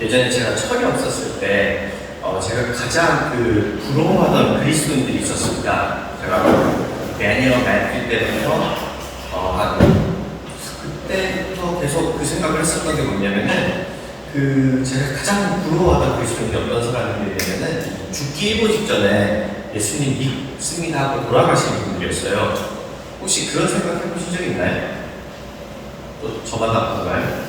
예전에 제가 철이 없었을 때 제가 가장 부러워하던 그리스도인들이 있었습니다. 제가 매니어 매트 때부터 그때부터 계속 그 생각을 했었던 게 뭐냐면은 제가 가장 부러워하던 그리스도인이 어떤 사람들이냐면은 죽기 일보 직전에 예수님 믿습니다 하고 돌아가시는 분들이었어요. 혹시 그런 생각 해보신 적 있나요? 또 저만 나쁜가요?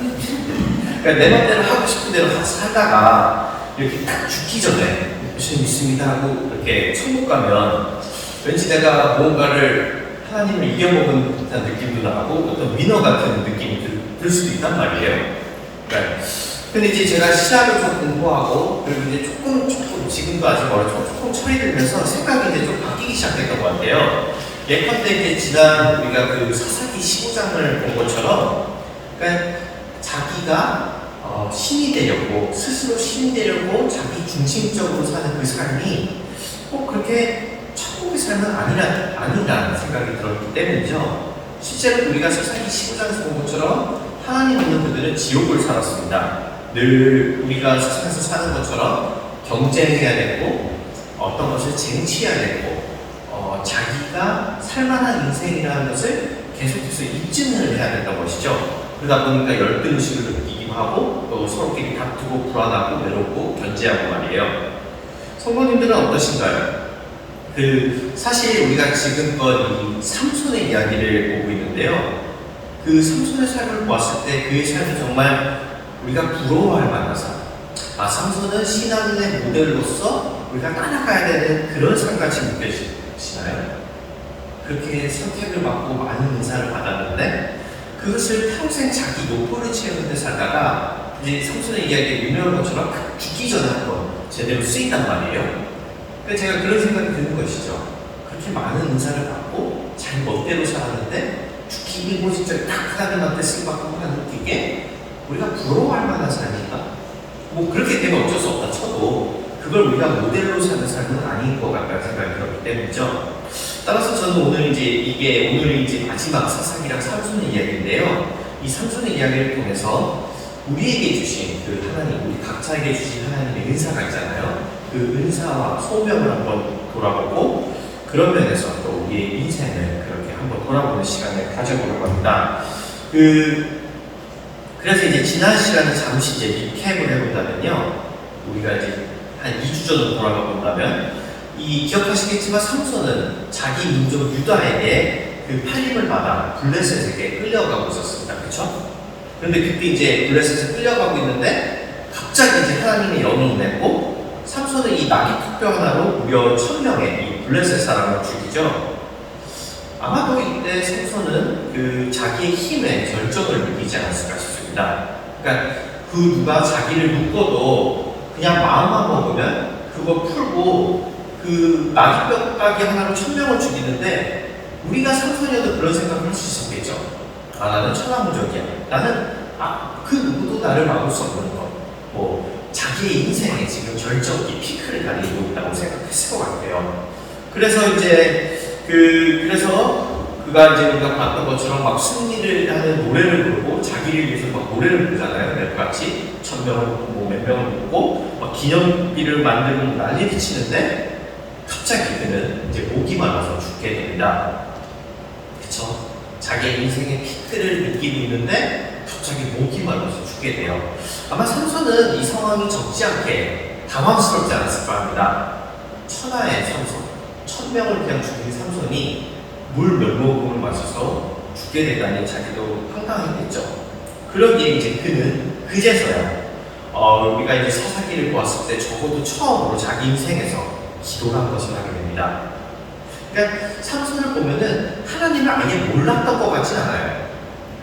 그러니까 내 맘대로 하고 싶은 대로 살다가 이렇게 딱 죽기 전에 예수님 믿습니다 하고 이렇게 천국 가면 왠지 내가 무언가를 하나님을 이겨먹은 듯한 느낌도 나고 어떤 위너 같은 느낌이 들 수도 있단 말이에요. 그러니까 근데 이제 제가 신학을 좀 공부하고 그리고 이제 조금 지금도 아직 멀었지만 조금 철이 들면서 생각이 이제 좀 바뀌기 시작했던 것 같아요. 예컨대 이제 지난 우리가 사사기 15장을 본 것처럼 그러니까 자기가 신이 되려고 스스로 신이 되려고 자기 중심적으로 사는 그 삶이 꼭 그렇게 천국의 삶은 아니라는 생각이 들었기 때문이죠. 실제로 우리가 사사기 15장에서 본 것처럼 하나님 있는 그들은 지옥을 살았습니다. 늘 우리가 세상에서 사는 것처럼 경쟁해야 되고 어떤 것을 쟁취해야 되고 자기가 살만한 인생이라는 것을 계속해서 입증을 해야 된다는 것이죠. 그러다 보니까 열등의식을 느끼기도 하고 또 서로끼리 다투고 불안하고 외롭고 견제하고 말이에요. 성도님들은 어떠신가요? 사실 우리가 지금껏 이 삼손의 이야기를 보고 있는데요. 삼손의 삶을 보았을 때 그의 삶이 정말 우리가 부러워할 만한 삶. 삼손은 신앙인의 모델로서 우리가 따라가야 되는 그런 삶같이 느껴지시나요? 그렇게 선택을 받고 많은 인사를 받았는데 그것을 평생 자기 노포를 채우는 데 살다가 이제 삼손의 이야기에 유명한 것처럼 죽기 전에 한번 제대로 쓰인단 말이에요. 그러니까 제가 그런 생각이 드는 것이죠. 그렇게 많은 인사를 받고 자기 멋대로 살았는데 죽기 일보 직전에 딱 하나님한테 쓰임받고 하는 게 우리가 부러워할 만한 삶인가? 그렇게 되면 어쩔 수 없다 쳐도 그걸 우리가 모델로 사는 삶은 아닌 것 같다는 생각이 들었기 때문이죠. 따라서 저는 오늘이 이제 마지막 사사기랑 삼손의 이야기인데요. 이 삼손의 이야기를 통해서 우리에게 주신 하나님, 우리 각자에게 주신 하나님의 은사가 있잖아요. 그 은사와 소명을 한번 돌아보고 그런 면에서 또 우리의 인생을 그렇게 한번 돌아보는 시간을 가져보려고 합니다. 그래서 이제 지난 시간에 잠시 이제 리캡을 해본다면요. 우리가 이제 한 2주 전으로 돌아가 본다면 기억하시겠지만 삼손은 자기 민족 유다에게 팔림을 받아 블레셋에게 끌려가고 있었습니다. 그렇죠? 그런데 그때 이제 블레셋에 끌려가고 있는데 갑자기 이제 하나님의 영이 임했고 삼손은 이 나귀 턱뼈 하나로 무려 1000명의 이 블레셋 사람을 죽이죠. 아마도 이때 삼손은 자기의 힘에 절정을 느끼지 않았을까 싶습니다. 그러니까 누가 자기를 묶어도 그냥 마음만 먹으면 그거 풀고 나귀뼈가게 하나로 1000명을 죽이는데 우리가 삼손이어도 그런 생각을 할 수 있었겠죠. 나는 천하무적이야. 나는 그 누구도 나를 막을 수 없는 것. 자기의 인생에 지금 절정기 피크를 달리고 있다고 생각했을 것 같아요. 그래서 이제 그가 이제 우리가 봤던 것처럼 막 승리를 하는 노래를 부르고 자기를 위해서 막 노래를 부르잖아요. 랩같이 1000명을 묶고 몇 명을 묶고 막 기념비를 만들고 난리를 치는데 갑자기 그는 이제 목이 말라서 죽게 됩니다. 그쵸? 자기의 인생의 피크를 느끼고 있는데 갑자기 목이 말라서 죽게 돼요. 아마 삼손은 이 상황이 적지 않게 당황스럽지 않았을까 합니다. 천하의 삼손, 1000명을 그냥 죽인 삼손이 물 몇 모금을 마셔서 죽게 되다니 자기도 황당했겠죠. 그러기에 이제 그는 그제서야 우리가 이제 사사기를 보았을 때 적어도 처음으로 자기 인생에서 기도를 한 것을 하게 됩니다. 그러니까 삼손을 보면은 하나님을 아예 몰랐던 것 같진 않아요.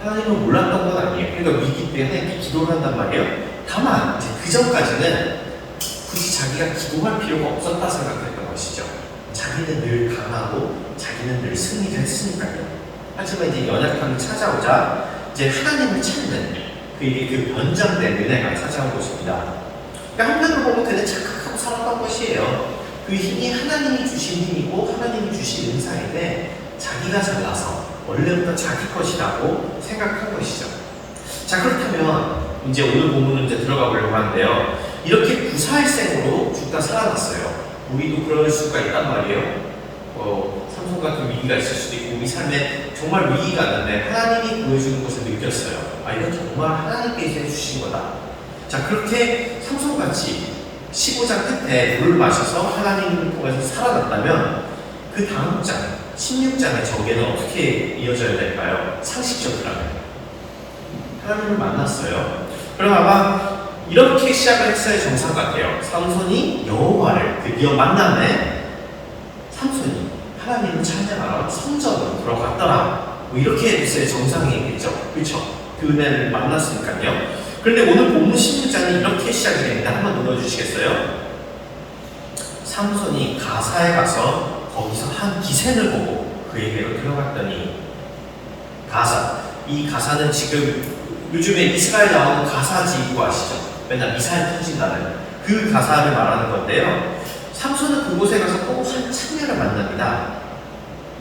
하나님을 몰랐던 건 아니에요. 그러니까 위기 때 하나님께 기도를 한단 말이에요. 다만 이제 그 전까지는 굳이 자기가 기도할 필요가 없었다 생각했던 것이죠. 자기는 늘 강하고 자기는 늘 승리를 했으니까요. 하지만 이제 연약함이 찾아오자 이제 하나님을 찾는 그 변장된 은혜가 찾아온 것입니다. 그러니까 한편으로 보면 그는 착각하고 살았던 것이에요. 그 힘이 하나님이 주신 힘이고 하나님이 주신 은사인데 자기가 잘나서 원래부터 자기 것이라고 생각한 것이죠. 자, 그렇다면 이제 오늘 본문은 이제 들어가 보려고 하는데요. 이렇게 구사일생으로 죽다 살아났어요. 우리도 그럴 수가 있단 말이에요. 삼손 같은 위기가 있을 수도 있고 우리 삶에 정말 위기가 왔는데 하나님이 보여주는 것을 느꼈어요. 아, 이건 정말 하나님께서 해주신 거다. 자, 그렇게 삼손같이 15장 끝에 물을 마셔서 하나님을 통해서 살아났다면 그 다음 장 16장의 전개는 어떻게 이어져야 될까요? 상식적이라면 하나님을 만났어요. 그럼 아마 이렇게 시작을 했어야 정상 같아요. 삼손이 여호와를 드디어 만남에 삼손이 하나님을 찬양하러 성전으로 들어갔더라. 뭐 이렇게 했어야 정상이겠죠. 그렇죠? 그 은혜를 만났으니까요. 그런데 오늘 본문 16장이 이렇게 시작이 됩니다. 한번 눌러주시겠어요? 삼손이 가사에 가서 거기서 한 기생을 보고 그에게로 들어갔더니 가사. 이 가사는 지금 요즘에 이스라엘 나오는 가사지구 아시죠? 맨날 미사일 터진다는 그 가사를 말하는 건데요. 삼손은 그곳에 가서 꼭 한 창녀를 만납니다.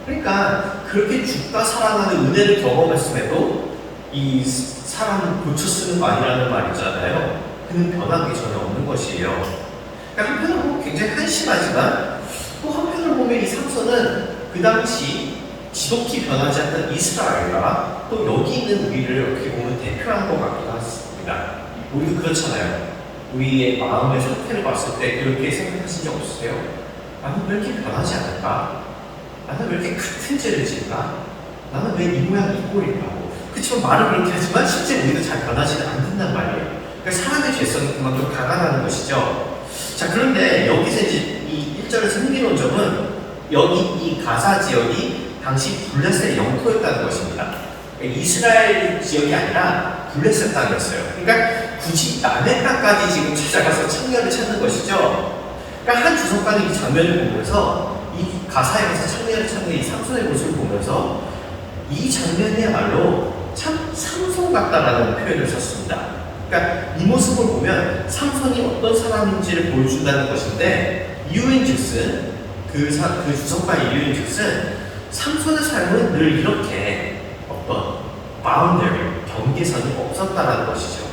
그러니까 그렇게 죽다 살아나는 은혜를 경험했음에도 이 사람을 고쳐 쓰는 거 아니라는 말이잖아요. 그는 변한 게 전혀 없는 것이에요. 그러니까 한편으로 보면 굉장히 한심하지만 또 한편으로 보면 이 삼손은 그 당시 지독히 변하지 않는 이스라엘과 또 여기 있는 우리를 어떻게 보면 대표한 것 같기도 했습니다. 우리도 그렇잖아요. 우리의 마음의 상태를 봤을 때 그렇게 생각하신 적 없으세요? 나는 왜 이렇게 변하지 않을까? 나는 왜 이렇게 같은 죄를 지을까? 나는 왜 이 모양 이 꼴일까? 그렇지만 말은 그렇게 하지만 실제 우리도 잘 변하지는 않는단 말이에요. 그러니까 사람의 죄성이 그만큼 강하다는 것이죠. 자, 그런데 여기서 이제 이 1절에서 흥미로운 점은 여기 이 가사 지역이 당시 블레셋의 영토였다는 것입니다. 그러니까 이스라엘 지역이 아니라 블레셋 땅이었어요. 그러니까 굳이 남의 땅까지 지금 찾아가서 창녀를 찾는 것이죠. 그러니까 한 주석가는 이 장면을 보면서 이 가사에 가서 창녀를 찾는 이 삼손의 모습을 보면서 이 장면이야말로 참 삼손 같다라는 표현을 썼습니다. 그러니까 이 모습을 보면 삼손이 어떤 사람인지를 보여준다는 것인데 이유인즉슨 그 주석가의 이유인즉슨 삼손의 삶은 늘 이렇게 어떤 바운더리, 경계선이 없었다라는 것이죠.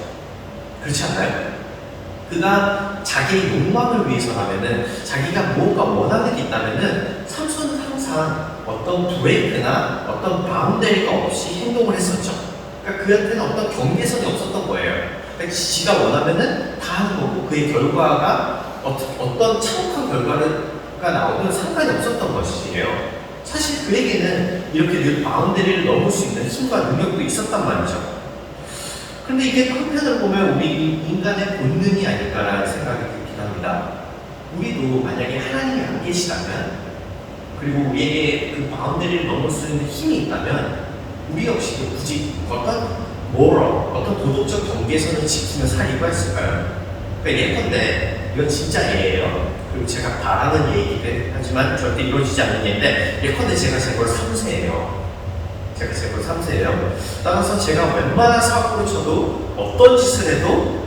그렇지 않나요? 그가 자기의 욕망을 위해서라면은 자기가 무언가 원하는 게 있다면은 삼손은 항상 어떤 브레이크나 어떤 바운더리가 없이 행동을 했었죠. 그러니까 그한테는 어떤 경계선이 없었던 거예요. 그러니까 지가 원하면은 다 하는 거고 그의 결과가 어떤 참혹한 결과가 나오면 상관이 없었던 것이에요. 사실 그에게는 이렇게 늘 바운더리를 넘을 수 있는 힘과 능력도 있었단 말이죠. 그런데 이게 한편으로 보면 우리 인간의 본능이 아닐까라는 생각이 들긴 합니다. 우리도 만약에 하나님이 안 계시다면 그리고 우리에게 그 바운더리를 넘을 수 있는 힘이 있다면 우리 역시도 굳이 어떤 어떤 도덕적 경계선을 지키며 살리고 했을까요? 그러니까 예컨대 이건 진짜 예예요. 그리고 제가 바라는 예이기도 하지만 절대 이루어지지 않는 예인데 예컨대 제가 재벌 3세예요. 제가 재벌 3세예요. 따라서 제가 웬만한 사고를 쳐도 어떤 짓을 해도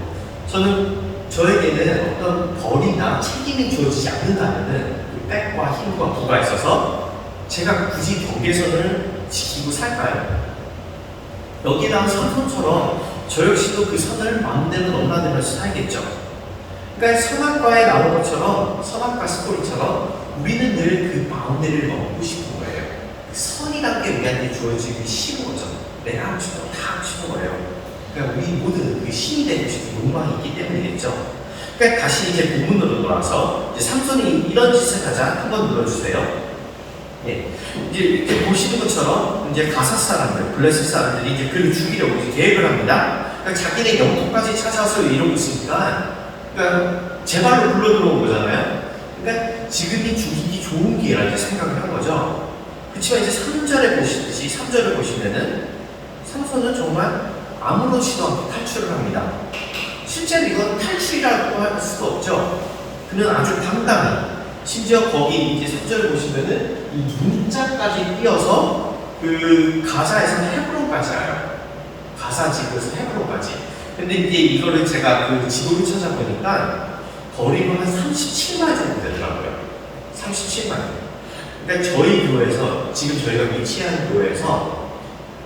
저에게는 어떤 벌이나 책임이 주어지지 않는다면은 그 백과 힘과 부가 있어서 제가 굳이 경계선을 지키고 살까요? 여기에 나온 삼손처럼 저 역시도 그 선을 마음대로 넘나들면서 살겠죠. 그러니까 선악과에 나온 것처럼 선악과 스토리처럼 우리는 늘 그 바운더리를 넘고 싶은 거예요. 선이라는 게 우리한테 주어지기 싫은 거죠. 내가 하고 싶은 거 다 하고 싶은 거예요. 그러니까 우리 모든 그 신이 되고 싶은 욕망이 있기 때문이겠죠. 그러니까 다시 이제 본문으로 돌아와서 이제 삼손이 이런 짓을 하자 한번 눌러주세요. 예. 이제 이렇게 보시는 것처럼 이제 가사 사람들, 블레셋 사람들이 이제 그를 죽이려고 이제 계획을 합니다. 그러니까 자기네 영토까지 찾아서 이러고 있으니까 그러니까 제 발로 불러 들어온 거잖아요. 그러니까 지금이 죽이기 좋은 기회라 이제 생각을 한 거죠. 그렇지만 이제 3절에 보시듯이 3절을 보시면은 삼손은 정말 아무렇지도 않게 탈출을 합니다. 실제로 이건 탈출이라고 할 수도 없죠. 그는 아주 당당히 심지어 거기 이제 3절을 보시면은 이 문자까지 띄어서 그 가사에서는 헤브론까지 와요. 가사 지구에서 헤브론까지. 근데 이제 이거를 제가 그 지도를 찾아보니까 거리로 한 37만 정도 되더라고요. 37만. 그러니까 저희 교회에서 지금 저희가 위치한 교회에서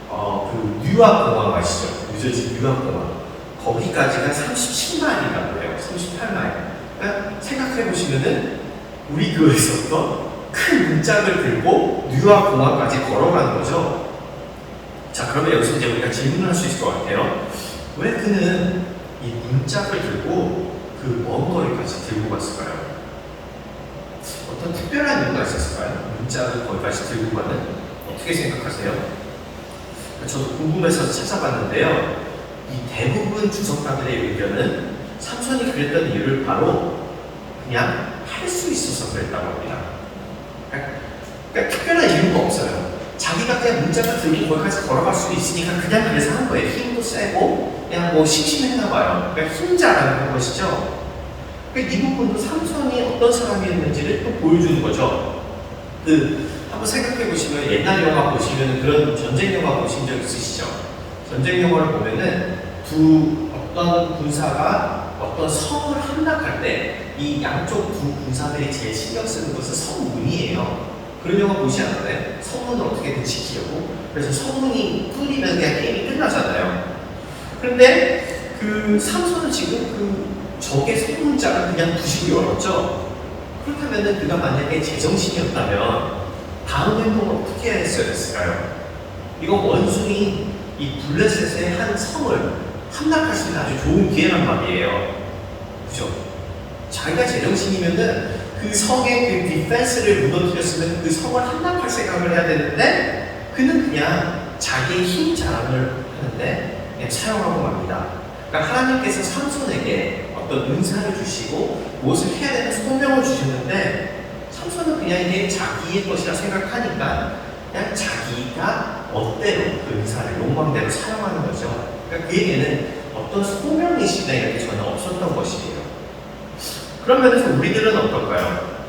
그 뉴아공항 아시죠? 뉴저지 뉴아공항. 거기까지가 37마일이라고 해요. 38마일. 그러니까 생각해 보시면은 우리 교회에서부터 큰 문짝을 들고 뉴욕 공항까지 걸어가는 거죠. 자, 그러면 여기서 이제 우리가 질문을 할 수 있을 것 같아요. 왜 그는 이 문짝을 들고 그 먼 거리까지 들고 갔을까요? 어떤 특별한 이유가 있었을까요? 문짝을 거기까지 들고 가는? 어떻게 생각하세요? 저도 궁금해서 찾아봤는데요. 이 대부분 주석가들의 의견은 삼손이 그랬던 이유를 바로 그냥 할 수 있어서 그랬다고 합니다. 그러니까 특별한 이유가 없어요. 자기가 그냥 문짝을 들고 거기까지 걸어갈 수 있으니까 그냥 그래서 한 거예요. 힘도 세고 그냥 뭐 심심했나 봐요. 그러니까 힘자라는 것이죠. 그러니까 이 부분도 삼손이 어떤 사람이었는지를 또 보여주는 거죠. 한번 생각해 보시면 옛날 영화 보시면 그런 전쟁 영화 보신 적 있으시죠? 전쟁 영화를 보면은 어떤 군사가 어떤 성을 함락할 때 이 양쪽 두 군사들이 제일 신경 쓰는 것은 성문이에요. 그런 영화 보시지 않았나요? 성문을 어떻게든 지키려고. 그래서 성문이 뚫리면 그냥 게임이 끝나잖아요. 그런데 그 삼손은 지금 그 적의 성문장을 그냥 부시고 열었죠. 그렇다면 그가 만약에 제정신이었다면 다음 행동을 어떻게 했어야 됐을까요? 이거 원숭이 이 블레셋의 한 성을 함락할 수 있는 아주 좋은 기회란 말이에요. 그죠? 자기가 제정신이면은 그 성의 그 디펜스를 무너뜨렸으면 그 성을 함락할 생각을 해야 되는데 그는 그냥 자기의 힘 자랑을 하는데 그냥 사용하고 맙니다. 그러니까 하나님께서 삼손에게 어떤 은사를 주시고 무엇을 해야 되는 소명을 주셨는데 삼손은 그냥 이게 자기의 것이라 생각하니까 그냥 자기가 멋대로 그 은사를 욕망대로 사용하는 거죠. 그러니까 그에게는 어떤 소명의식이나 이런 게 전혀 없었던 것이에요. 그런 면에서 우리들은 어떨까요?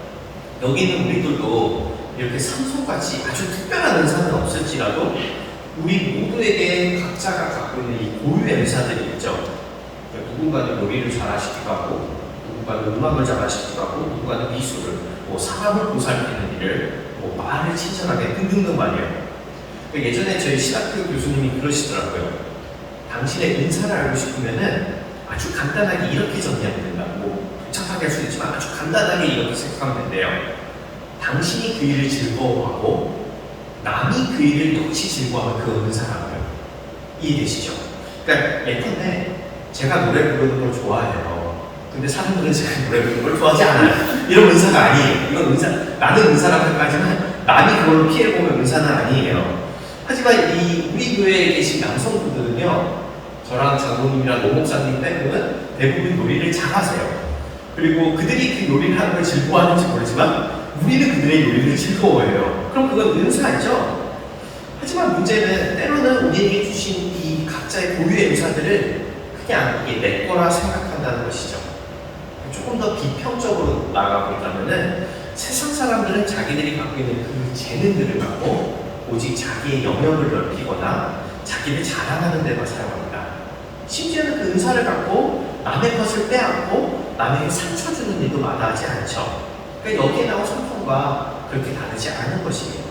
여기 있는 우리들도 이렇게 삼손같이 아주 특별한 은사는 없을지라도 우리 모두에게 각자가 갖고 있는 이 고유의 은사들이 있죠. 누군가는 요리를 잘하시기도 하고, 누군가는 음악을 잘하시기도 하고, 누군가는 미술을, 뭐 사람을 보살피는 일을, 뭐 말을 친절하게 등등등 말이에요. 예전에 저희 신학교 교수님이 그러시더라고요. 당신의 은사를 알고 싶으면은 아주 간단하게 이렇게 정리하면 된다. 뭐 복잡하게 할 수 있지만 아주 간단하게 이렇게 생각하면 된대요. 당신이 그 일을 즐거워하고 남이 그 일을 역시 즐거워하면 그 은사라고요. 이해되시죠? 그러니까 예컨대 제가 노래 부르는 걸 좋아해요. 근데 사람들은 제가 노래 부르는 걸 좋아하지 않아요. 이런 은사가 아니에요. 이건 은사, 나는 은사라고 생각하지만 남이 그걸로 피해를 보면 은사는 아니에요. 하지만 우리 교회에 계신 남성분들은요, 저랑 장로님이랑 노목사님 빼고는 대부분 요리를 잘하세요. 그리고 그들이 그 요리를 하는 걸 즐거워하는지 모르지만 우리는 그들의 요리를 즐거워해요. 그럼 그건 은사이죠. 하지만 문제는 때로는 우리에게 주신 이 각자의 고유의 은사들을 그냥 이게 내 거라 생각한다는 것이죠. 조금 더 비평적으로 나아가보자면은 세상 사람들은 자기들이 갖고 있는 그 재능들을 갖고 오직 자기의 영역을 넓히거나 자기를 자랑하는 데만 사용합니다. 심지어는 그 은사를 갖고 남의 것을 빼앗고 남에게 상처 주는 일도 마다하지 않죠. 그러니까 여기에 나온 성품과 그렇게 다르지 않은 것이에요.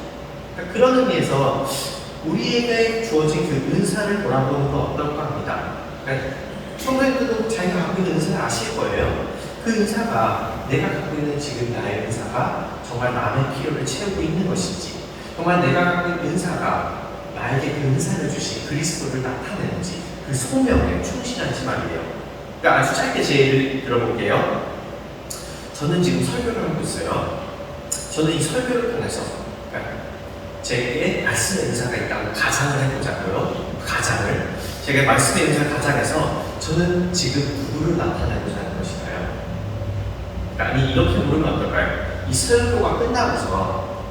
그러니까 그런 의미에서 우리에게 주어진 그 은사를 돌아보는 건 어떨까 합니다. 그러니까 성도님들도 자기가 갖고 있는 은사를 아실 거예요. 그 은사가 내가 갖고 있는 지금 나의 은사가 정말 남의 필요를 채우고 있는 것인지, 정말 내가 갖고 있는 은사가 나에게 그 은사를 주신 그리스도를 나타내는지, 그 소명에 충실한지 말이에요. 그러니까 아주 짧게 제 예를 들어볼게요. 저는 지금 설교를 하고 있어요. 저는 이 설교를 통해서 그러니까 제게 말씀의 은사가 있다고 가상을 해보자고요. 가상을. 제가 말씀의 은사 가상에서 저는 지금 누구를 나타내고자 하는 것인가요? 그러니까 아니 이렇게 물으면 어떨까요? 이 설교가 끝나고서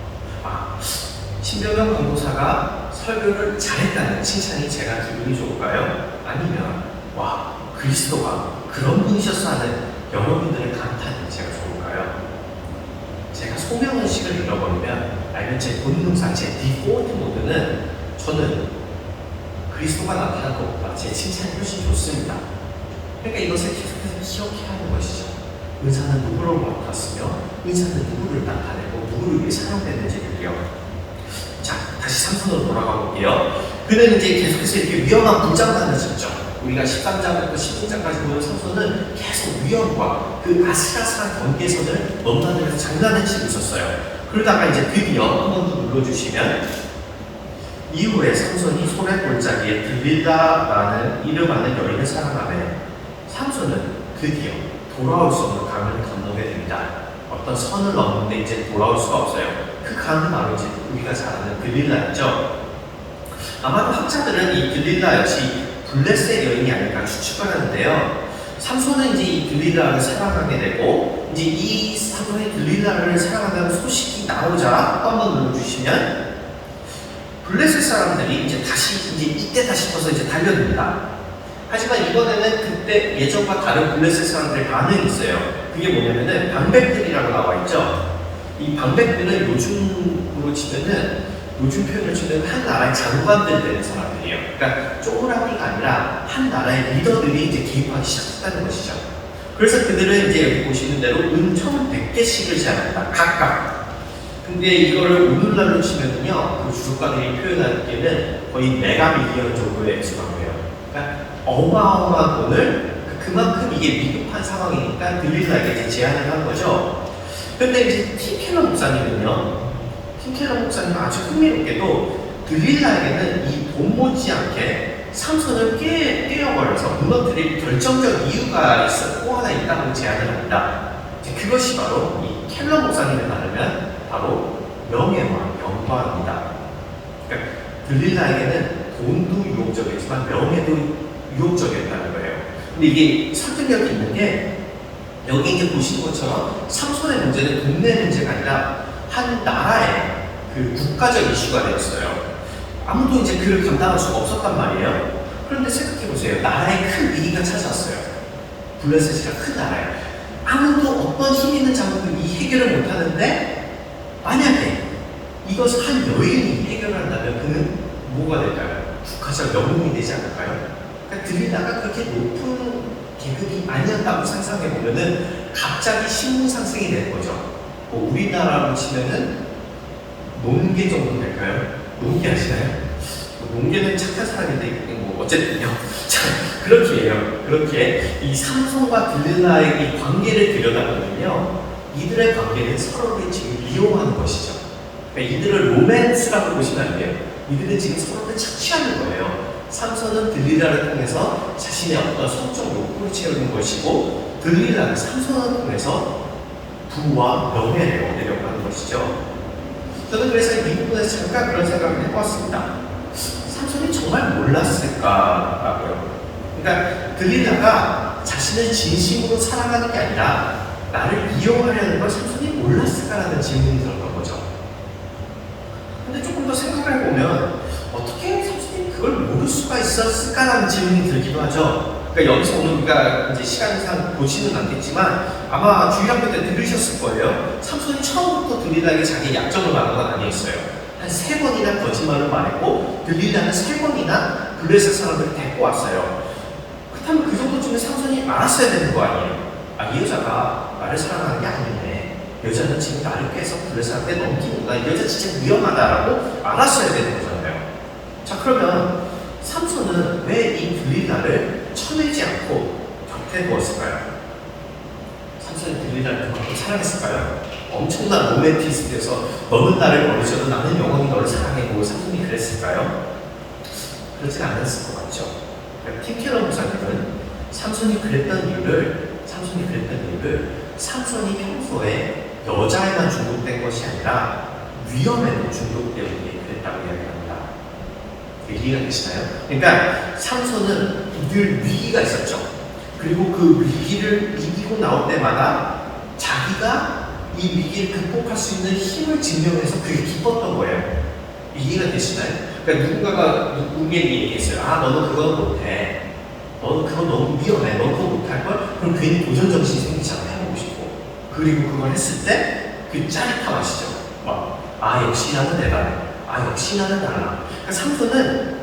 신병현 강도사가 설교를 잘했다는 칭찬이 제가 기분이 좋을까요? 아니면 와 그리스도가 그런 분이셨어 하는 여러분들의 감탄이 제가 좋을까요? 제가 소명의식을 잃어버리면 아니면 제 본능상 제 디폴트 모드는 저는 그리스도가 나타난 것보다 제 칭찬이 훨씬 좋습니다. 그러니까 이것을 계속해서 기억해야 하는 것이죠. 은사는 누구를 맡았으며 은사는 누구를 나타내고 누구를 위해 사용되는지를요. 자, 다시 삼손으로 돌아가 볼게요. 그는 이제 계속해서 이렇게 위험한 문장단을 짓죠. 우리가 13장부터 16장까지 보는 삼손은 계속 위험과 그 아슬아슬한 경계선을 넘나들면서 장난을 치고 있었어요. 그러다가 이제 드디어 한 번 더 눌러주시면 이후에 삼손이 손의 골짜기에 들릴라라는 이름하는 여인을 사랑하며 삼손은 드디어 돌아올 수 없는 강을 건너게 됩니다. 어떤 선을 넘는데 이제 돌아올 수가 없어요. 그 강은 바로 이제 우리가 잘 아는 들릴라였죠. 아마도 학자들은 이 들릴라 역시 블레셋 여인이 아닐까 추측을 하는데요. 삼손은 이제 이 들릴라를 사랑하게 되고 이제 이 삼손이 들릴라를 사랑한다는 소식이 나오자 한번 눌러주시면 블레셋 사람들이 이제 다시 이때다 싶어서 이제 달려듭니다. 하지만 이번에는 그때 예전과 다른 블레셋 사람들의 반응이 있어요. 그게 뭐냐면은 방백들이라고 나와 있죠. 이 방백들은 요즘 표현을 치면 한 나라의 장관들 되는 사람들이에요. 그러니까 쪼그라기가 아니라 한 나라의 리더들이 이제 개입하기 시작했다는 것이죠. 그래서 그들은 이제 여기 보시는 대로 은 1,100개씩을 제안합니다. 각각. 근데 이거를 오늘날로 치면요, 그 주석가들이 표현하기에는 거의 메가밀리언 정도의 수강이에요. 그러니까 어마어마한 돈을 그만큼 이게 미급한 상황이니까 들릴라에게 제안을 한 거죠. 근데 이제 팀켈러 목사님은요, 팀켈러 목사님은 아주 흥미롭게도 들릴라에게는 이 돈 못지않게 삼손을 깨어버려서 무너뜨릴 결정적 이유가 또 하나 있다고 제안을 합니다. 그것이 바로 이 켈러 목사님에 따르면 바로 명예와 영광입니다. 그러니까 들릴라에게는 돈도 유혹적이지만 명예도 유혹적이었다는 거예요. 근데 이게 설득력이 있는 게 여기 이제 보시는 것처럼 삼손의 문제는 동네 문제가 아니라 한 나라의 그 국가적 이슈가 되었어요. 아무도 이제 그를 감당할 수가 없었단 말이에요. 그런데 생각해 보세요. 나라에 큰 위기가 찾아왔어요. 블레셋이라 큰 나라에 아무도 어떤 힘 있는 장군도 이 해결을 못 하는데 만약에 이것을 한 여인이 해결한다면 그는 뭐가 될까요? 국가적 영웅이 되지 않을까요? 그러니까 들릴라가 그렇게 높은 계급이 아니었다고 상상해 보면은 갑자기 신분 상승이 되는 거죠. 뭐 우리나라로 치면은 농계 정도 될까요? 농계 아시나요? 농계는 착한 사람인데 뭐 어쨌든요. 자, 그렇게 해요. 그렇게 이 삼손과 들릴라의 이 관계를 들여다보면요, 이들의 관계는 서로를 지금 이용하는 것이죠. 그러니까 이들을 로맨스라고 보시면 안 돼요. 이들은 지금 서로를 착취하는 거예요. 삼손은 들릴라를 통해서 자신의 어떤 성적 욕구를 채우는 것이고, 들릴라는 삼손을 통해서 부와 명예를 얻으려고 하는 것이죠. 저는 그래서 이 부분에서 잠깐 그런 생각을 해보았습니다. 삼손이 정말 몰랐을까라고요. 그러니까 들릴라가 자신을 진심으로 사랑하는 게 아니라 나를 이용하려는 걸 삼손이 몰랐을까라는 질문이 들었던 거죠. 근데 조금 더 생각을 해보면 어떻게 삼손이 그걸 모를 수가 있었을까라는 질문이 들기도 하죠. 그러니까 여기서 오늘 우리가 이제 시간상 보지는 않겠지만 아마 주일학교 때 들으셨을 거예요. 삼손이 처음부터 들릴라에게 자기 약점을 말한 건 아니었어요. 한 3번이나 거짓말을 말했고 들릴라는 3번이나 블레셋 사람들을 데리고 왔어요. 그렇다면 그 정도쯤에 삼손이 알았어야 되는 거 아니에요? 아, 이 여자가 나를 사랑하는 게 아니네. 여자는 지금 나를 깨서 블레셋한테 넘기는구나. 이 여자 진짜 위험하다라고 알았어야 되는 거잖아요. 자, 그러면 삼손은 왜 이 들릴라를 쳐내지 않고 곁에 두었을까요? 삼손이 들릴라를 그만큼 사랑했을까요? 엄청난 로맨티스트에서 너는 나를 버리셔도 나는 영원히 너를 사랑해고 삼손이 그랬을까요? 그렇지 않았을 것 같죠. 그러니까 팀켈러 목사님은 삼손이 그랬던 이유를 삼손이 평소에 여자에만 중독된 것이 아니라 위험에도 중독되는 그랬다고 이야기합니다. 이해가 되시나요? 그러니까 삼손은 늘 위기가 있었죠. 그리고 그 위기를 이기고 나올 때마다 자기가 이 위기를 극복할 수 있는 힘을 증명해서 그게 기뻤던 거예요. 이해가 되시나요? 그러니까 누군가가 누구에게 얘기했어요. 아, 너는 그건 못해. 너는 그건 너무 위험해. 너는 그거 못할걸? 그럼 괜히 도전정신이 생기잖아. 해보고 싶고. 그리고 그걸 했을 때 그 짜릿함 아시죠? 막, 아, 역시 나는 대단해. 아, 역시 나는 달라. 그러니까 삼손은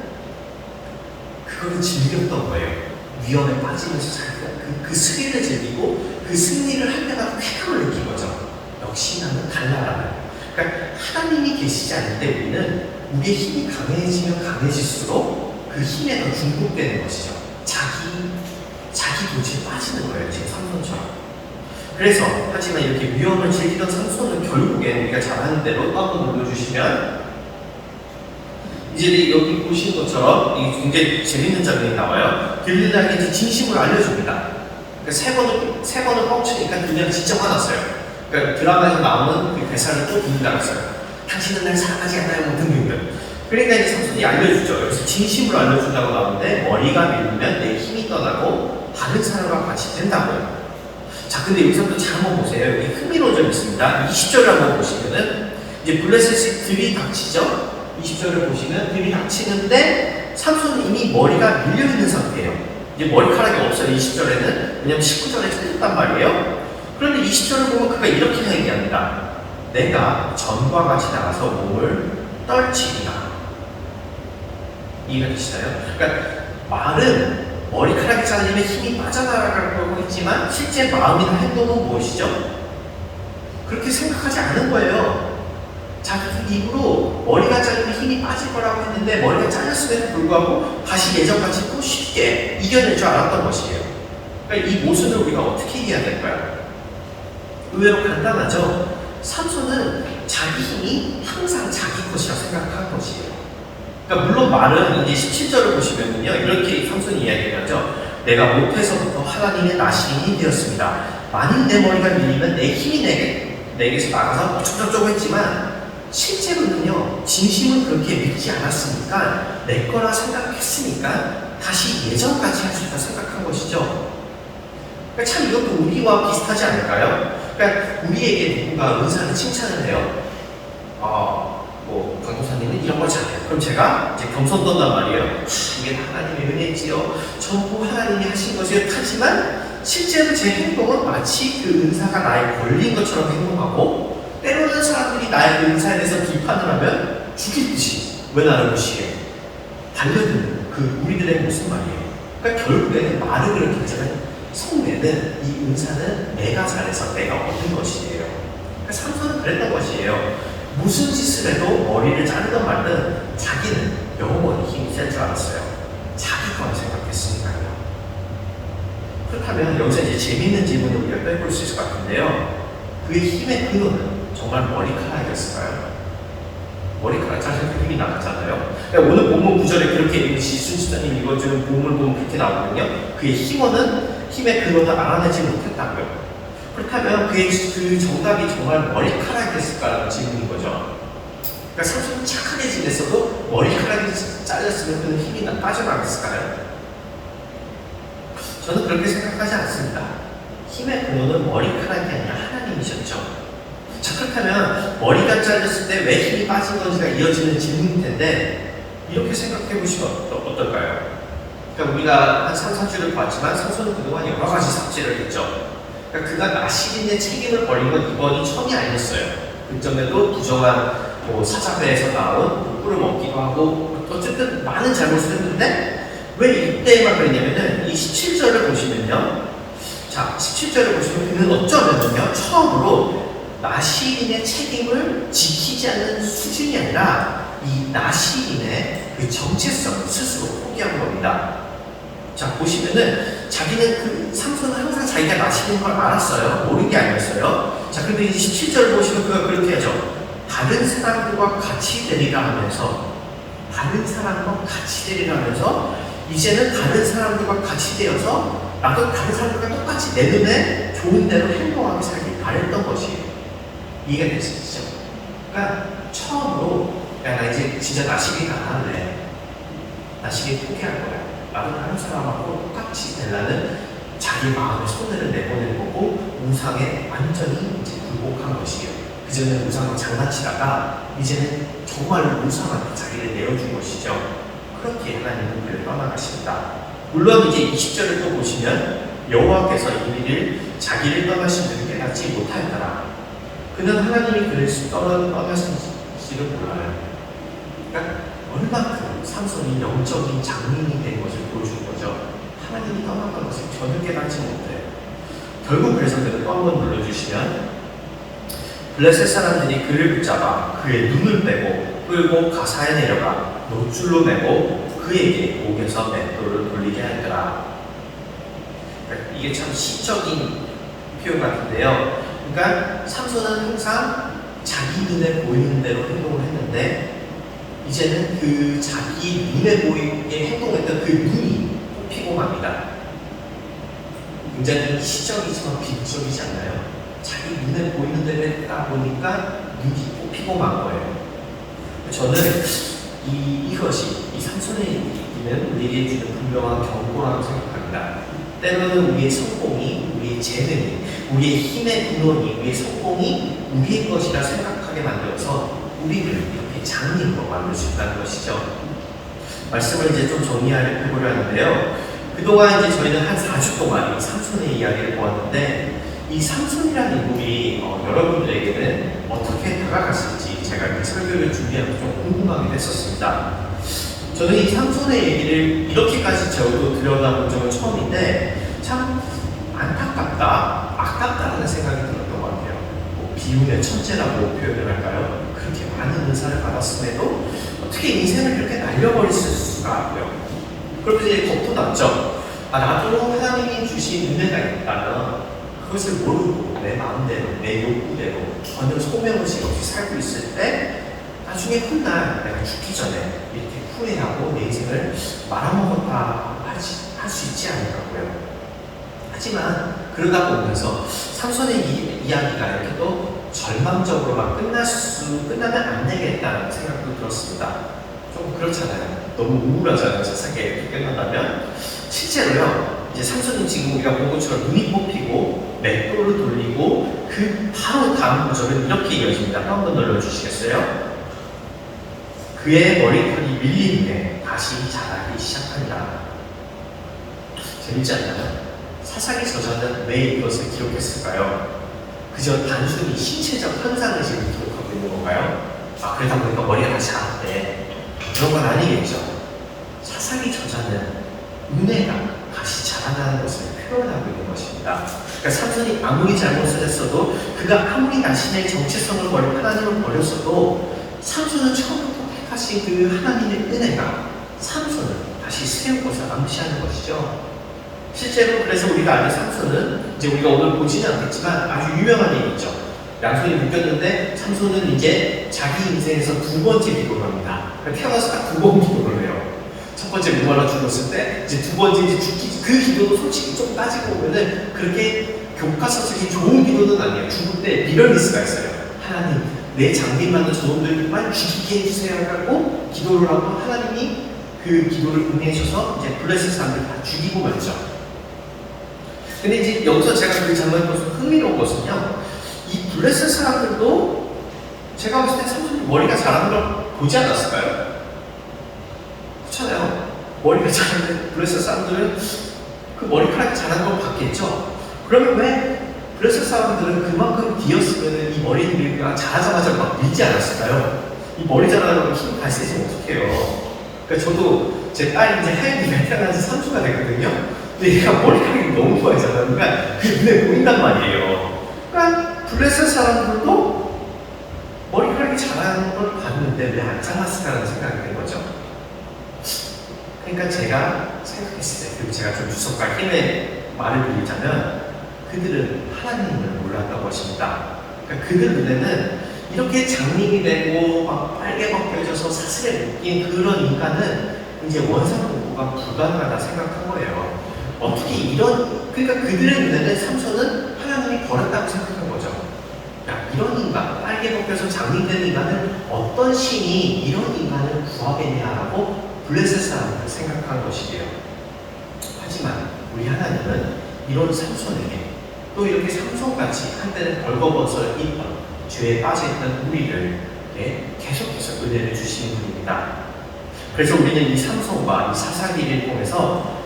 그거를 즐겼던 거예요. 위험에 빠지면서 자기가 그 스릴을 즐기고 그 승리를 할 때마다 쾌감을 느낀 거죠. 역시 나는 달라라는. 그러니까 하나님이 계시지 않을 때 우리는 우리의 힘이 강해지면 강해질수록 그 힘에 더 중독되는 것이죠. 자기 도대체 빠지는 거예요. 지금 삼손처럼. 그래서 하지만 이렇게 위험을 즐기던 삼손은 결국엔 우리가 잘하는 대로 또 한번 눌러주시면 이제 여기 보시는 것처럼 이게 굉장히 재밌는 장면이 나와요. 들릴라에게 이제 진심을 알려줍니다. 그러니까 세 번을 뻥치니까 들릴라가 진짜 화났어요. 그러니까 드라마에서 나오는 그 대사를 또 들릴라가 써요. 당신은 날 사랑하지 않아요. 뭐 등등등. 그러니까 이제 삼손이 알려주죠. 여기서 진심을 알려준다고 나오는데 머리가 밀리면 내 힘이 떠나고 다른 사람과 같이 된다고요. 자, 근데 여기서 또 잘 한번 보세요. 여기 흥미로운 점이 있습니다. 20절을 한번 보시면은 이제 블레셋이 들이닥치죠. 20절을 보시면 들이닥치는데 삼손은 이미 머리가 밀려있는 상태예요. 이제 머리카락이 없어요. 20절에는. 왜냐면 19절에 틀렸단 말이에요. 그런데 20절을 보면 그가 이렇게 얘기합니다. 내가 전과 같이 나가서 몸을 떨치리라. 이해가 되시나요? 그러니까 말은 머리카락이 잘리면 힘이 빠져나갈 거고 있지만 실제 마음이나 행동은 무엇이죠? 그렇게 생각하지 않은 거예요. 자기 입으로 머리가 잘리면 힘이 빠질 거라고 했는데 머리가 잘렸음에도 불구하고 다시 예전같이 또 쉽게 이겨낼 줄 알았던 것이에요. 그러니까 이 모순을 우리가 어떻게 이해해야 될까요? 의외로 간단하죠? 삼손은 자기 힘이 항상 자기 것이라 생각한 것이에요. 그러니까 물론 말은 이제 17절을 보시면요 이렇게 삼손이 이야기를 하죠. 내가 목에서부터 하나님의 나시린이 되었습니다. 만일 내 머리가 밀리면 내 힘이 내게서 나가서 어쩌고저쩌고 했지만 실제로는요 진심은 그렇게 믿지 않았으니까 내 거라 생각했으니까 다시 예전까지 할 수 있다 생각한 것이죠. 그러니까 참 이것도 우리와 비슷하지 않을까요? 그러니까 우리에게 누군가 은사를 칭찬을 해요. 강도사님은 이런 걸 잘해요. 그럼 제가 이제 겸손 떤단 말이에요. 이게 하나님의 은혜지요. 전부 하나님이 하신 것이요. 하지만 실제로 제 행동은 마치 그 은사가 나에 걸린 것처럼 행동하고 때로는 사람들이 나의 은사에 대해서 비판을 하면 죽일 듯이 왜 나를 무시해? 달려드는 그 우리들의 모습 말이에요. 그러니까 결국에는 말을 그렇게 하지만 성내는 이 은사는 내가 잘해서 내가 얻은 것이에요. 그러니까 삼손은 그랬던 것이에요. 무슨 짓을 해도 머리를 자르던 말든 자기는 영원히 힘이 셀 줄 알았어요. 자기 거라 생각했으니까요. 그렇다면 여기서 이제 재밌는 질문을 우리가 빼볼 수 있을 것 같은데요. 그의 힘의 근원은 정말 머리카락이었을까요? 머리카락 자르면 힘이 나갔잖아요. 그러니까 오늘 본문 9절에 그렇게 순시자님 읽어주는 본문을 보면 그렇게 나오거든요. 그의 힘의 근원을 알아내지 못했다고요. 그렇다면 그 정답이 정말 머리카락이었을까라는 질문인 거죠. 그러니까 삼손은 착하게 지냈어도 머리카락이 잘렸으면 그는 힘이 빠져나갔을까요? 저는 그렇게 생각하지 않습니다. 힘의 근원은 머리카락이 아니라 하나님이셨죠. 자, 그렇다면 머리가 잘렸을 때 왜 힘이 빠진 건지가 이어지는 질문일 텐데 이렇게 생각해 보시면 어떨까요? 그러니까 우리가 한 3, 4주를 봤지만 삼손은 그동안 여러 가지 삽질을 했죠. 그러니까 그가 나시린의 책임을 벌린 건 이번이 처음이 아니었어요. 그전에도 부정한 사자배에서 나온 꿀을 먹기도 하고 어쨌든 많은 잘못을 했는데 왜 이때만 그랬냐면은 이 17절을 보시면요. 자, 17절을 보시면 그는 어쩌면은요 처음으로 나시린의 책임을 지키지 않는 수준이 아니라 이 나시린의 그 정체성을 스스로 포기한 겁니다. 자, 보시면은 자기는 그 삼손은 항상 자기가 나시린 걸 알았어요. 모르는 게 아니었어요. 자, 근데 이제 17절을 보시면 그가 그렇게 하죠. 다른 사람들과 같이 되리라 하면서 이제는 다른 사람들과 같이 되어서 나도 다른 사람들과 똑같이 내 눈에 좋은 대로 행동하게 살길 바랬던 것이에요. 이해가 되시죠? 그러니까 처음으로 야, 나 이제 진짜 나시린 안 할래. 나시린 포기할 거야. 나도 다른 사람하고 똑같이 되려는 자기 마음의 손해를 내보낸 거고 우상에 완전히 이제 굴복한 것이에요. 그전에 우상을 장난치다가 이제는 정말로 우상한테 자기를 내어준 것이죠. 그렇게 하나님은 그를 떠나가십니다. 물론 이제 20절을 또 보시면 여호와께서 이미를 자기를 떠나신 줄 깨닫지 못하였더라. 그는 하나님이 그를 떠나신지를 몰라요. 그러니까 얼마큼 삼손이 영적인 장님이 된 것을 보여준 거죠. 하나님이 떠나간 것을 전혀 깨닫지 못해요. 결국 그래서 그를 또 한번 눌러주시면 블레셋 사람들이 그를 붙잡아 그의 눈을 빼고 끌고 가사에 내려가 노줄로 매고 그에게 목에서 맷돌을 돌리게 하더라. 이게 참 시적인 표현 같은데요. 그러니까 삼손은 항상 자기 눈에 보이는 대로 행동을 했는데 이제는 그 자기 눈에 보이게 행동했던 그 눈이 뽑히고 맙니다. 굉장히 시적이지만 비극적이지 않나요? 자기 눈에 보이는 대로 했다 보니까 눈이 뽑히고 만 거예요. 저는 이것이 이 삼손의 얘기는 우리에게 주는 분명한 경고라고 생각합니다. 때로는 우리의 성공이, 우리의 재능이, 우리의 힘의 근원이, 우리의 성공이 우리의 것이라 생각하게 만들어서 우리를 이렇게 장님으로 만들 수 있다는 것이죠. 말씀을 이제 좀 정리해보려 하는데요. 그동안 이제 저희는 한 4주 동안 이 삼손의 이야기를 보았는데 이 삼손이라는 인물이 여러분들에게는 어떻게 다가갔을지 제가 이 설교를 준비하면서 좀 궁금하게 됐었습니다. 저는 이 삼손의 얘기를 이렇게까지 저도 들여다본 적은 처음인데 참 안타깝다, 아깝다라는 생각이 들었던 것 같아요. 뭐 비운의 천재라고 표현을 할까요? 그렇게 많은 은사를 받았음에도 어떻게 인생을 이렇게 날려버릴 수가 있고요. 그러면서 이제 덧붙였죠. 나도 하나님이 주신 은혜가 있다면 그것을 모르고 내 마음대로, 내 욕구대로 전혀 소명의식 없이 살고 있을 때 나중에 훗날 내가 죽기 전에 이렇게 후회하고 내 인생을 말아먹었다 할 수 있지 않을까고요. 하지만 그러다 보면서 삼손의 이야기가 이렇게 또 절망적으로만 끝나면 안 되겠다는 생각도 들었습니다. 좀 그렇잖아요. 너무 우울하잖아요. 세상에 이렇게 끝난다면. 실제로요, 이제 삼손이 지금 우리가 본 것처럼 눈이 뽑히고 맷돌을 돌리고 그 바로 다음 구절은 이렇게 이어집니다. 한번 눌러주시겠어요? 그의 머리털이 밀린 후에 다시 자라기 시작한다. 재밌지 않나요? 사사기 저자는 왜 이것을 기록했을까요? 그저 단순히 신체적 현상을 지금 기록하고 있는 건가요? 그러다 보니까 머리가 다시 자랐대. 그런 건 아니겠죠. 사사기 저자는 은혜가 다시 자라나는 것을 표현하고 있는 것입니다. 그러니까 삼손이 아무리 잘못을 했어도 그가 아무리 자신의 정체성을 버리고 하나님을 버렸어도 삼손은 처음부터 택하신 그 하나님의 은혜가 삼손을 다시 세운 것을 암시하는 것이죠. 실제로 그래서 우리가 아는 삼손은 이제 우리가 오늘 보지는 않겠지만 아주 유명한 얘기 있죠. 양손이 묶였는데 삼손은 이제 자기 인생에서 두 번째 기도를 합니다. 태어나서 딱 두 번 기도를 해요. 첫 번째 목말라 죽었을 때 이제 두 번째 이제 죽기, 그 기도도 솔직히 좀 따지고 보면은 그렇게 교과서 쓰기 좋은 기도는 아니에요. 죽을 때 미러리스가 있어요. 하나님, 내 장비만은 저놈들만 죽이게 해주세요 하고 기도를 하고 하나님이 그 기도를 응해주셔서 이제 블레셋 사람들 다 죽이고 말죠. 근데 이제 여기서 제가 그 장면을 보면서 흥미로운 것은요, 이 블레셋 사람들도 제가 봤을 때 삼손이 머리가 자라는 걸 보지 않았을까요? 그렇잖아요. 머리가 자라는데 블레셋 사람들은 그 머리카락이 자라는 걸 봤겠죠. 그러면 왜 블레셋 사람들은 그만큼 기었으면 이 머리가 자라자마자 막 밀지 않았을까요? 이 머리 자라는 걸 힘 다시 내시면 어떡해요. 그러니까 저도 제 딸이 이제 하연이가 태어난 지 3주가 됐거든요. 근데 얘가 머리카락이 너무 많이 자라는 거야. 그게 눈에 보인단 말이에요. 그러니까 블레셋 사람들도 머리카락이 자라는 걸 봤는데 왜 안 자랐을까라는 생각이 든 거죠. 그러니까 제가 생각했을 때, 그리고 제가 좀 주석과 힘의 말을 빌리자면 그들은 하나님을 몰랐던 것입니다. 그러니까 그들 눈에는 이렇게 장님이 되고 막 빨개 벗겨져서 사슬에 묶인 그런 인간은 이제 원상 복구가 불가능하다 생각한 거예요. 어떻게 그러니까 그들의 눈에는 삼손은 하나님이 버렸다고 생각한 거죠. 야, 이런 인간, 빨개 벗겨서 장님된 인간은 어떤 신이 이런 인간을 구하겠냐라고 블레셋 사람을 생각한 것이에요. 하지만 우리 하나님은 이런 삼손에게 또 이렇게 삼손같이 한때는 벌거벗어 있던 죄에 빠져있던 우리를 계속해서 은혜를 주시는 분입니다. 그래서 우리는 이 삼손과 이 사사기를 통해서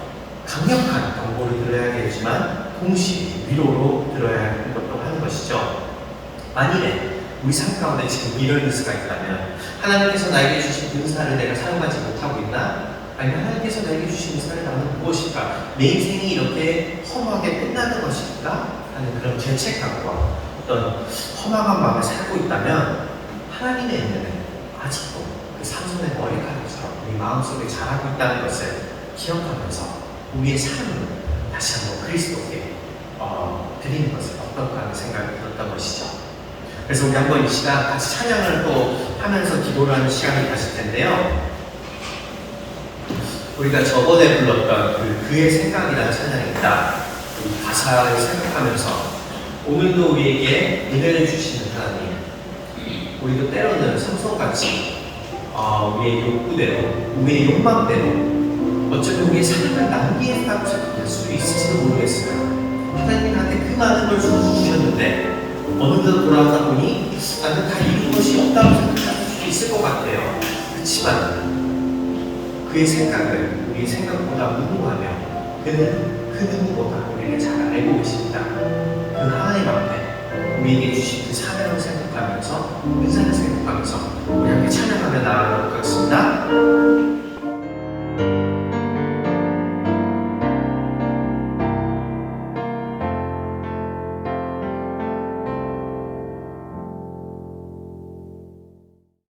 강력한 경고를 들어야겠지만 동시에 위로로 들어야 하는 것도 하는 것이죠. 만일에 우리 삶 가운데 지금 이런 뉴스가 있다면 하나님께서 나에게 주신 은사를 내가 사용하지 못하고 있나? 아니면 하나님께서 나에게 주신 은사를 나는 무엇일까? 내 인생이 이렇게 허무하게 끝나는 것일까? 하는 그런 죄책감과 어떤 허망한 마음을 살고 있다면 하나님의 은혜는 아직도 그 삼손의 머리카락처럼 우리 마음속에 자라고 있다는 것을 기억하면서 우리의 삶을 다시 한번 그리스도께 드리는 것은 어떨까 하는 생각이 들었던 것이죠. 그래서 우리 한번 이 시간 같이 찬양을 또 하면서 기도를 하는 시간이 가실 텐데요. 우리가 저번에 불렀던 그의 생각이라는 찬양입니다. 이 가사를 생각하면서 오늘도 우리에게 은혜를 주시는 하나님, 우리도 때로는 삼손같이 우리의 욕구대로, 우리의 욕망대로 어쩌면 우리의 삶을 낭비했다고 생각할 수도 있을지도 모르겠어요. 하나님한테 그 많은 걸 주셨는데 어느덧 돌아오다 보니 나는 다 이룬 것이 없다고 생각할 수도 있을 것 같아요. 그렇지만 그의 생각을 우리의 생각보다 무궁하며 그는 그 누구보다 우리를 잘 알고 계십니다. 그 하나님 앞에 우리에게 주신 그 사명을 생각하면서 은사를 생각하면서 우리 함께 찬양하며 나아가도록 하겠습니다.